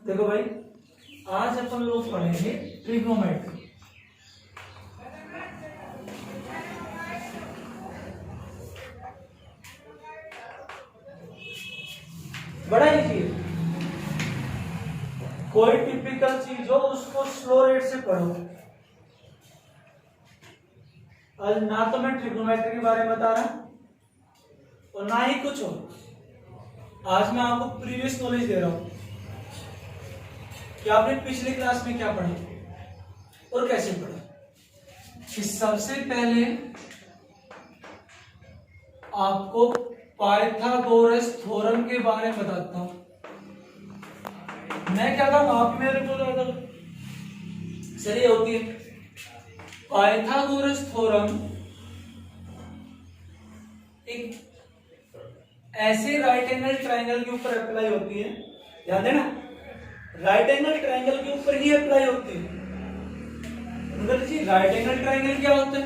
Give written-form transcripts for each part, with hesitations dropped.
देखो भाई, आज अपन लोग पढ़ेंगे ट्रिग्नोमेट्री। बड़ा इजी है, कोई टिपिकल चीज हो उसको स्लो रेट से पढ़ो। आज ना तो मैं ट्रिग्नोमेट्री के बारे में बता रहा और ना ही कुछ हो, आज मैं आपको प्रीवियस नॉलेज दे रहा हूं कि आपने पिछली क्लास में क्या पढ़ा और कैसे पढ़ा। कि सबसे पहले आपको पाइथागोरस थ्योरम के बारे में बताता हूं। मैं क्या कहूं, आप मेरे को ज्यादा सही होती है। पाइथागोरस थ्योरम एक ऐसे राइट एंगल ट्रायंगल के ऊपर अप्लाई होती है, ध्यान देना, राइट एंगल ट्रायंगल के ऊपर ही अप्लाई होती है। राइट एंगल ट्रायंगल क्या होता है?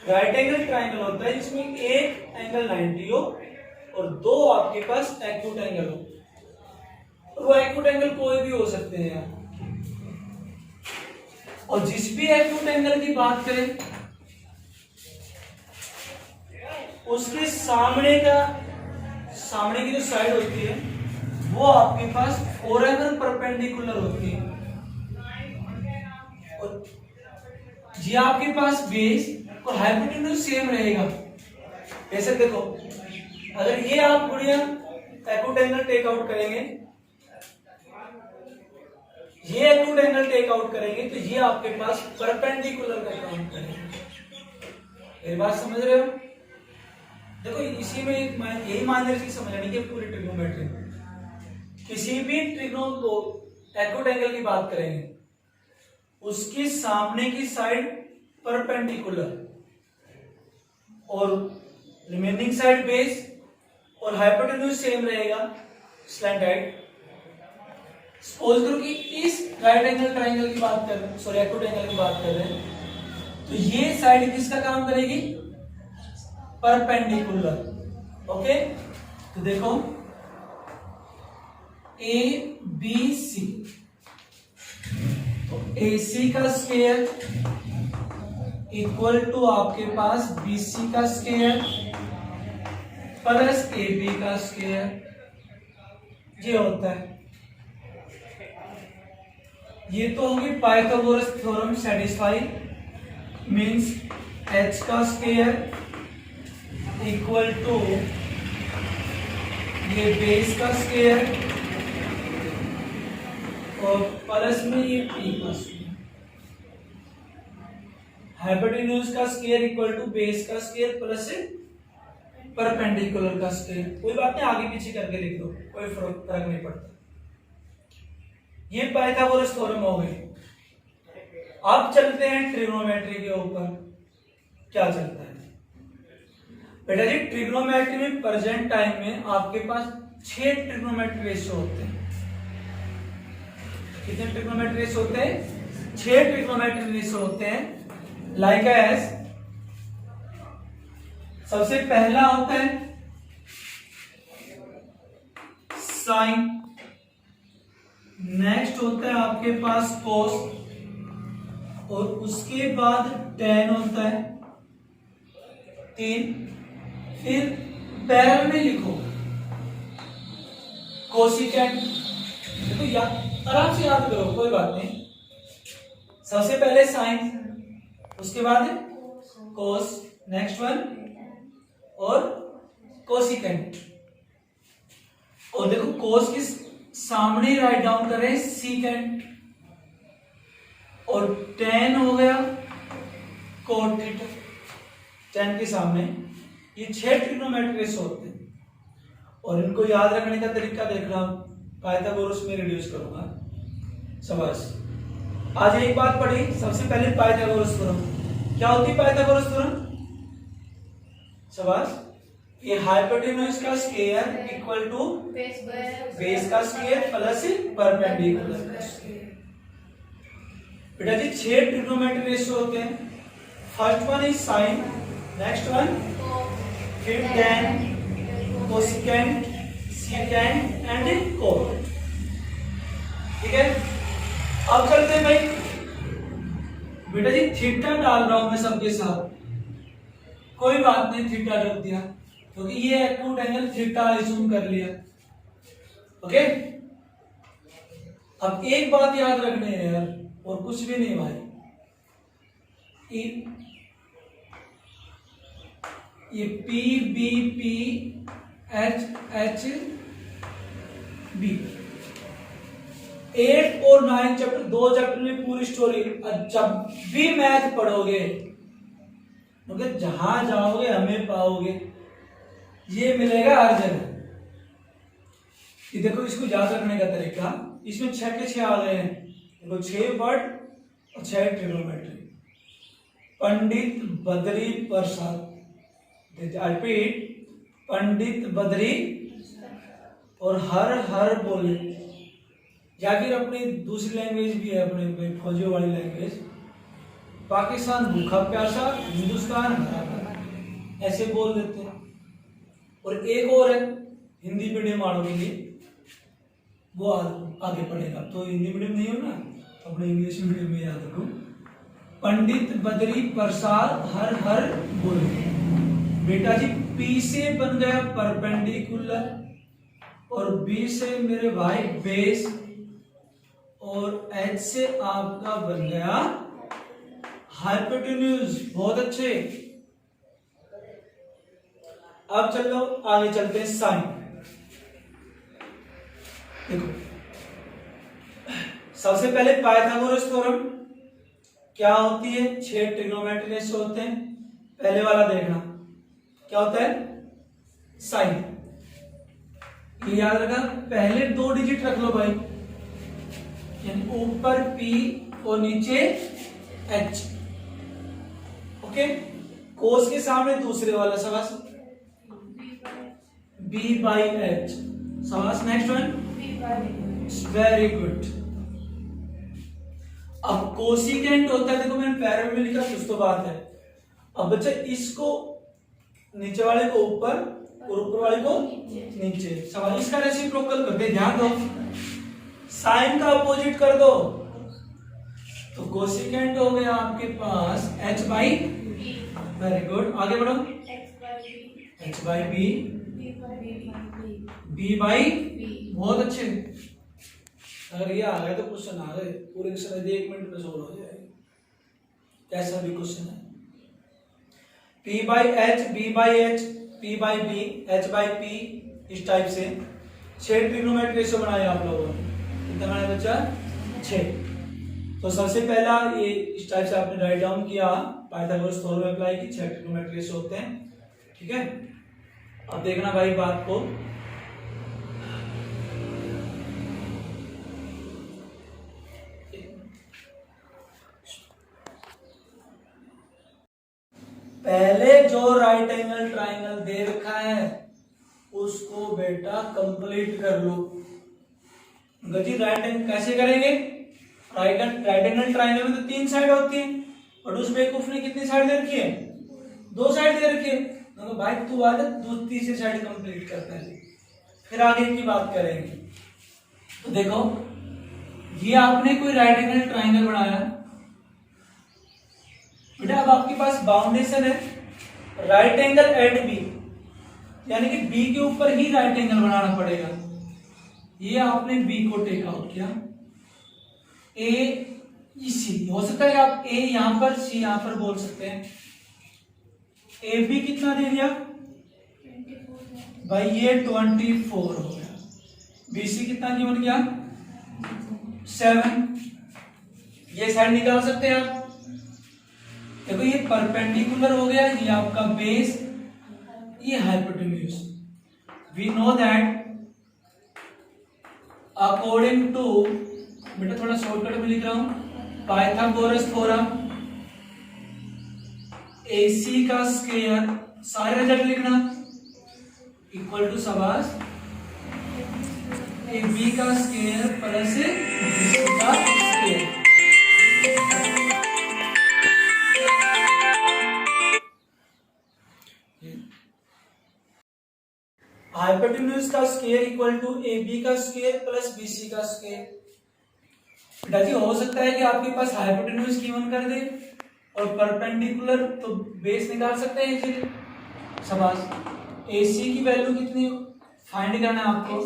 राइट एंगल ट्रायंगल होता है जिसमें एक एंगल 90 हो और दो आपके पास एक्यूट एंगल हो, और वो एक्यूट एंगल कोई भी हो सकते हैं यार। और जिस भी एक्यूट एंगल की बात करें उसके सामने की जो साइड होती है वो आपके पास फॉरएवर परपेंडिकुलर होती है, और जी आपके पास बेस और हाइपोटेन्यूज सेम रहेगा। जैसे देखो, अगर ये आप गुड़िया एक्यूट एंगल टेक आउट करेंगे, ये एक्यूट एंगल टेक आउट करेंगे, तो ये आपके पास परपेंडिकुलर का काम करेगा। मेरी बात समझ रहे हो? देखो, इसी में यही मान चीज समझनी है पूरी ट्रिग्नोमेट्री। किसी भी एक्यूट एंगल की बात करेंगे, उसकी सामने की साइड परपेंडिकुलर और रिमेनिंग साइड बेस और हाइपोटेन्यूज सेम रहेगा, स्लैंट। सपोज करो कि इस राइट एंगल ट्रायंगल की बात कर रहे हैं, सॉरी एक्यूट एंगल की बात कर रहे हैं, तो ये साइड किसका काम करेगी? परपेंडिकुलर। ओके, तो देखो ए बी सी, तो AC का स्क्वायर इक्वल टू आपके पास BC का स्क्वायर प्लस AB का स्क्वायर, ये होता है। ये तो होगी Pythagoras theorem satisfy, means H का स्क्वायर इक्वल टू ये बेस का स्क्वायर और प्लस में ये P का स्क्वायर, हाइपोटेन्यूज का स्क्वायर इक्वल टू बेस का स्क्वायर प्लस परपेंडिकुलर का स्क्वायर। कोई बात नहीं, आगे पीछे करके लिख दो, कोई फर्क नहीं पड़ता। ये पाइथागोरस थ्योरम हो गई। अब चलते हैं ट्रिग्नोमेट्री के ऊपर। क्या चलता है बेटा जी? ट्रिग्नोमेट्री में प्रेजेंट टाइम में आपके पास 6 ट्रिग्नोमेट्री रेशियो होते हैं। कितने ट्रिग्नोमेट्री रेशियो होते हैं? 6 ट्रिग्नोमेट्री रेशियो होते हैं। लाइक एज, सबसे पहला होता है साइन, नेक्स्ट होता है आपके पास कोस, और उसके बाद टेन होता है 3। फिर पैरेलल में लिखो कोसिकेंट। देखो आराम से याद करो, कोई बात नहीं। सबसे पहले साइन, उसके बाद कोस, नेक्स्ट वन और कोसिकेंट। और देखो कोस के सामने राइट डाउन कर रहे हैं सीकेंट, और टेन हो गया कोट थीटा, टेन के सामने। ये 6 ट्रिग्नोमेट्री रेशियो होते हैं, और इनको याद रखने का तरीका देखना, पाइथागोरस में रिड्यूस करूंगा। शाबाश। आज एक बात पढ़ी, सबसे पहले पाइथागोरस थ्योरम। क्या होती है पाइथागोरस थ्योरम? शाबाश। ये हाइपोटेन्यूज का स्क्वायर इक्वल टू बेस का स्क्वायर प्लस परपेंडिकुलर का स्क्वायर। बेटा जी 6 ट्रिग्नोमेट्री रेशियो होते हैं। First one is sine, next one फिर tan, cosecant, secant and cot. ठीक है, अब चलते हैं भाई। बेटा जी थीटा डाल रहा हूं मैं सबके साथ, कोई बात नहीं, थीटा रख दिया क्योंकि ये एक्यूट एंगल थीटा अज्यूम कर लिया। ओके, अब एक बात याद रखनी है यार, और कुछ भी नहीं भाई, ये P B P H H B 8 और 9 चैप्टर, 2 चैप्टर में पूरी स्टोरी। जब भी मैथ पढ़ोगे क्योंकि जहां जाओगे हमें पाओगे, ये मिलेगा हर जगह। ये देखो, इसको याद रखने का तरीका, इसमें 6 के 6 आ गए हैं, देखो 6 वर्ड और 6 ट्रिग्नोमेट्री। पंडित बद्री प्रसाद, रिपीट, पंडित बद्री, और हर हर बोले, या फिर अपनी दूसरी लैंग्वेज भी है अपने फौजियों वाली लैंग्वेज, पाकिस्तान भूखा प्यासा, हिंदुस्तान हरा भरा, ऐसे बोल देते हैं। और एक और है हिंदी मीडियम वालों के लिए, वो आगे पढ़ेगा, तो हिंदी मीडियम नहीं हो ना, अपने इंग्लिश मीडियम में याद रखो, पंडित बद्री प्रसाद हर हर बोले। बेटा जी पी से बन गया परपेंडिकुलर, और बी से मेरे भाई बेस, और एच से आपका बन गया हाइपोटेन्यूज। बहुत अच्छे। अब चलो आगे चलते हैं साइन। देखो सबसे पहले पाइथागोरस थ्योरम क्या होती है, 6 ट्रिग्नोमेट्री रेशियो होते हैं। पहले वाला देखना क्या होता है, साइन। ये याद रखना, पहले 2 डिजिट रख लो भाई, यानी ऊपर P और नीचे H। ओके, कोस के सामने दूसरे वाला सवास B by H सवास। Next one, very good. अब कोसिकेंट होता है, देखो मैंने पैराग्राफ में लिखा, कुछ तो बात है। अब बच्चा इसको नीचे वाले को ऊपर और ऊपर वाले को नीचे, सवाल इसका रेसिप्रोकल कर दे। ध्यान दो, साइन का अपोजिट कर दो, तो कोसिकेंट हो गया आपके पास h बाई, वेरी गुड, आगे बढ़ो, h by b, b by, बहुत अच्छे। अगर ये आ गए तो क्वेश्चन आ गए, पूरे समय 1 मिनट में सोल्व हो जाएगा, ऐसा भी क्वेश्चन है। p by h, b by h, p by b, h by p, इस टाइप से 6 ट्रिग्नोमेट्री रेशियो बनाए आप लोगों ने। कितना बनाया बच्चा, 6। तो सबसे पहला ये इस टाइप से आपने राइट डाउन किया, पाइथागोरस थ्योरम अप्लाई की, 6 ट्रिग्नोमेट्री रेशियो होते हैं। ठीक है, अब देखना भाई बात को, पहले जो राइट एंगल ट्राइंगल दे रखा है उसको बेटा कंप्लीट कर लो। गति राइट एंगल कैसे करेंगे, राइट एंगल ट्राइंगल में तो 3 साइड होती है, और उस बेवकूफ ने कितनी साइड दे रखी है, 2 साइड दे रखी है। तो भाई तू आ जा, तीसरी साइड कंप्लीट करता है, फिर आगे की बात करेंगे। तो देखो ये आपने कोई राइट एंगल ट्राइंगल बनाया बेटा, अब आपके पास बाउंडेशन है राइट एंगल एट बी, यानी कि बी के ऊपर ही राइट एंगल बनाना पड़ेगा। ये आपने बी को टेक आउट किया, ए सी हो सकता है आप ए यहां पर सी यहां पर बोल सकते हैं। ए बी कितना दे दिया भाई, ये 24 हो गया। बी सी कितना गिवन गया, 7। ये साइड निकाल सकते हैं आप, देखो ये परपेंडिकुलर हो गया, ये आपका बेस, ये hypotenuse. We know that according to, बेटा थोड़ा शॉर्टकट में लिख रहा हूं, पाइथागोरस थ्योरम, AC का स्क्वायर, सारे रिजल्ट लिखना, इक्वल टू सवास AB का स्क्वायर प्लस BC का स्क्वायर। हाइपोटेन्यूज का स्क्वायर इक्वल टू AB का स्क्वायर प्लस BC का स्क्वायर। बेटा जी हो सकता है कि आपके पास हाइपोटेन्यूज गिवन कर दे और परपेंडिकुलर, तो बेस निकाल सकते हैं इजीली। शाबाश। AC की वैल्यू कितनी फाइंड करना है आपको?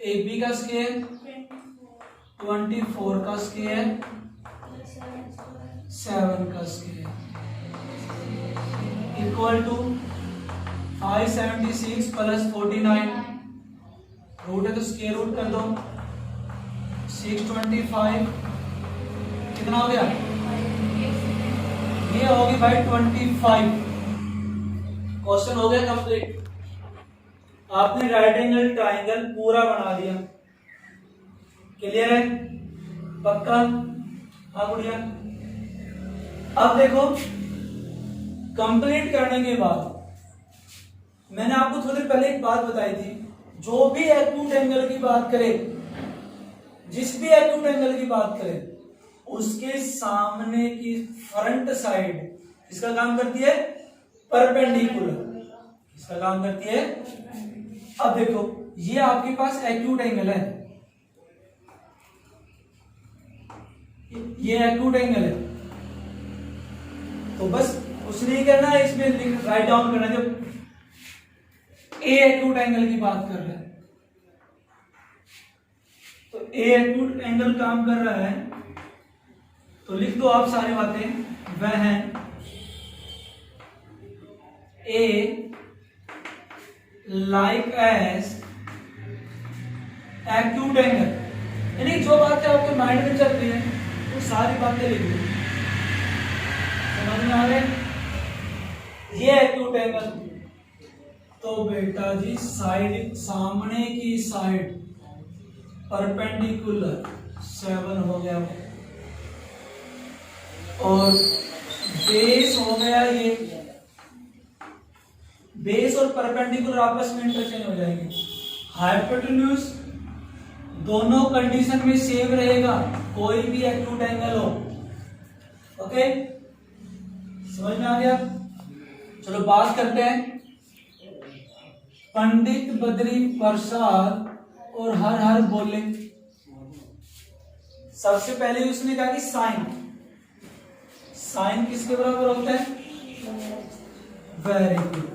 AB का स्क्वायर 24 का स्क्वायर 7 का square equal to 576 plus 49, root है तो स्क्वायर रूट कर दो। 625 कितना हो गया? ये होगी भाई 25। क्वेश्चन हो गया कंप्लीट। आपने राइट एंगल ट्राइंगल पूरा बना दिया। क्लियर है? पक्का? हाँ गुड़िया। अब देखो कंप्लीट करने के बाद मैंने आपको थोड़ी देर पहले एक बात बताई थी, जो भी एक्यूट एंगल की बात करे, जिस भी एक्यूट एंगल की बात करे, उसके सामने की फ्रंट साइड इसका काम करती है परपेंडिकुलर। इसका काम करती है। अब देखो ये आपके पास एक्यूट एंगल है, ये एक्यूट एंगल है, तो बस कुछ नहीं करना है, इसमें राइट डाउन करना है। जब ए एक्यूट एंगल की बात कर रहे हैं तो ए एक्यूट एंगल काम कर रहा है, तो लिख दो आप सारी बातें। वह है ए लाइक एज एक्यूट एंगल, यानी जो बातें आपके माइंड में चल रही है वो सारी बातें लिख दो। समझ में आ रहे? ये एक्यूट एंगल, तो बेटा जी साइड, सामने की साइड परपेंडिकुलर 7 हो गया, और बेस हो गया ये। बेस और परपेंडिकुलर आपस में इंटरचेंज हो जाएंगे। हाइपोटेन्यूज दोनों कंडीशन में सेम रहेगा, कोई भी एक्यूट एंगल हो। ओके, समझ में आ गया? चलो बात करते हैं। पंडित बद्री प्रसाद और हर हर बोले। सबसे पहले उसने कहा कि साइन, साइन किसके बराबर होता है? Very good.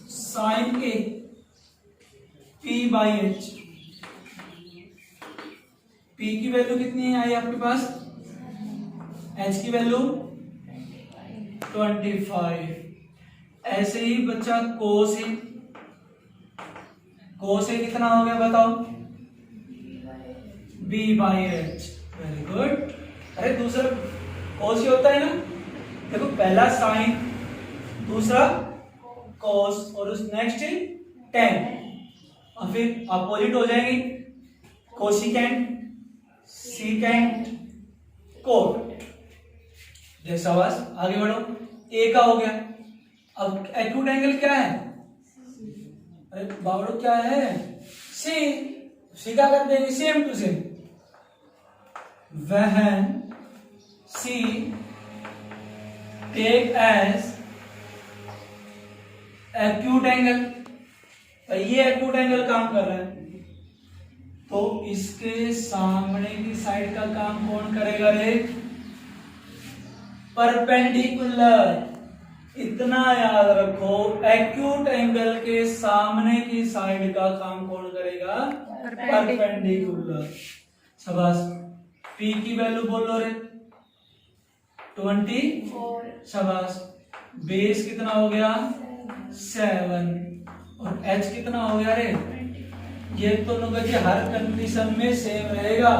साइन ए P/H। P की वैल्यू कितनी आई आपके पास? H की वैल्यू 25। ऐसे ही बच्चा कोस ए, कोस ए कितना हो गया बताओ? B/H। Very good. अरे दूसरा कोस ही होता है ना, देखो पहला साइन, दूसरा कोस, और उस नेक्स्ट टेन, और फिर अपोजिट हो जाएगी कोसिकेंट, सीकेंट, कोट। देख शाबाश, आगे बढ़ो। ए का हो गया। अब एक्यूट एंगल क्या है? अरे बाबड़ो क्या है? सी। सी का कर देंगे same to same. When C take as acute angle, ये एक्यूट एंगल काम कर रहा है, तो इसके सामने की साइड का काम कौन करेगा रे? परपेंडिकुलर। इतना याद रखो, एक्यूट एंगल के सामने की साइड का काम कौन करेगा? परपेंडिकुलर। शाबाश। P की वैल्यू बोलो रे 24। शाबाश। बेस कितना हो गया? 7, और H कितना हो गया रे? ये तो लोग हर कंडीशन में सेम रहेगा,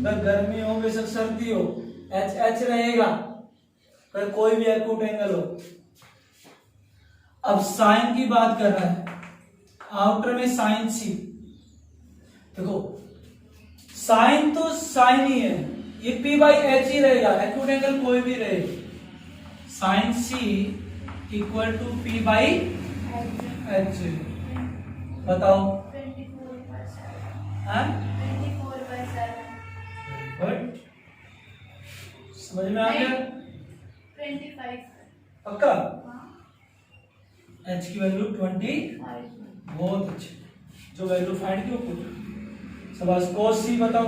गर्मी हो बेशक सर्दी हो, H रहेगा, पर कोई भी एक्यूट एंगल हो। अब साइन की बात कर रहा है, आउटर में साइन सी। देखो साइन तो साइन ही है, ये P/H ही रहेगा, एक्यूट एंगल कोई भी रहे। Sine C equal to P/H। बताओ। 24/7। समझ में आ गया? 25। पक्का? H की वैल्यू 20। बहुत अच्छी, जो वैल्यू फाइंड की वो पूछ। शाबाश। कोस सी बताओ।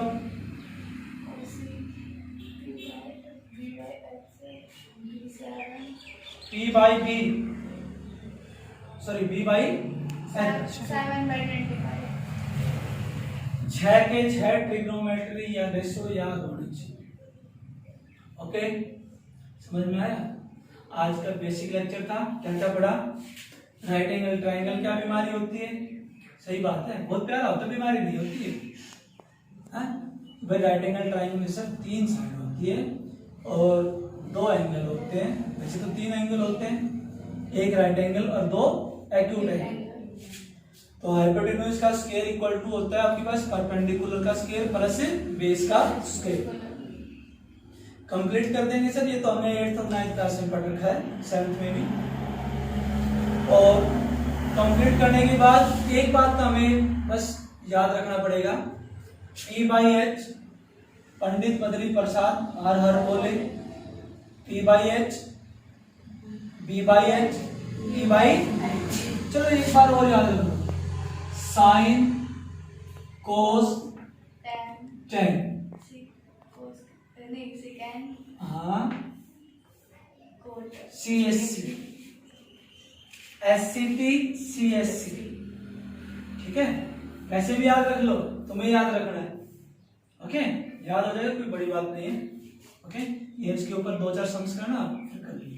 P by B, sorry B by H। 7/25। 6 के 6 ट्रिग्नोमेट्री या रेशो याद होनी चाहिए। ओके, समझ में आया? आज का बेसिक लेक्चर था, क्या पढ़ा? राइट एंगल ट्राइंगल क्या बीमारी होती है? सही बात है, बहुत प्यारा होता है, बीमारी नहीं होती है। भाई राइट एंगल ट्राइंगल में सब 3 साइड होती है और 2 एंगल होते हैं। वैसे तो 3 एंगल होते हैं, एक राइट एंगल और 2 एक्यूट एंगल। तो हाइपोटेन्यूज का स्क्वायर इक्वल टू होता है आपके पास परपेंडिकुलर का स्क्वायर प्लस बेस का स्क्वायर। कंप्लीट कर देंगे सर, ये तो हमने 8th और 9th क्लास में पढ़ रखा है, 7th में भी। और कंप्लीट करने के बाद एक बात तो हमें बस याद रखना पड़ेगा, P by H, Pandit Badri Prasad हर हर बोले। P by H, B by H, E by, चलो एक बार और याद रखो, साइन कोस टेन। हाँ, CSC, SCT, CSC, ठीक है? वैसे भी याद रख लो, तुम्हें याद रखना है। ओके, याद हो जाएगा, कोई बड़ी बात नहीं है। ओके, ये इसके ऊपर 2-4 सम्स करना फिर कर लीजिए।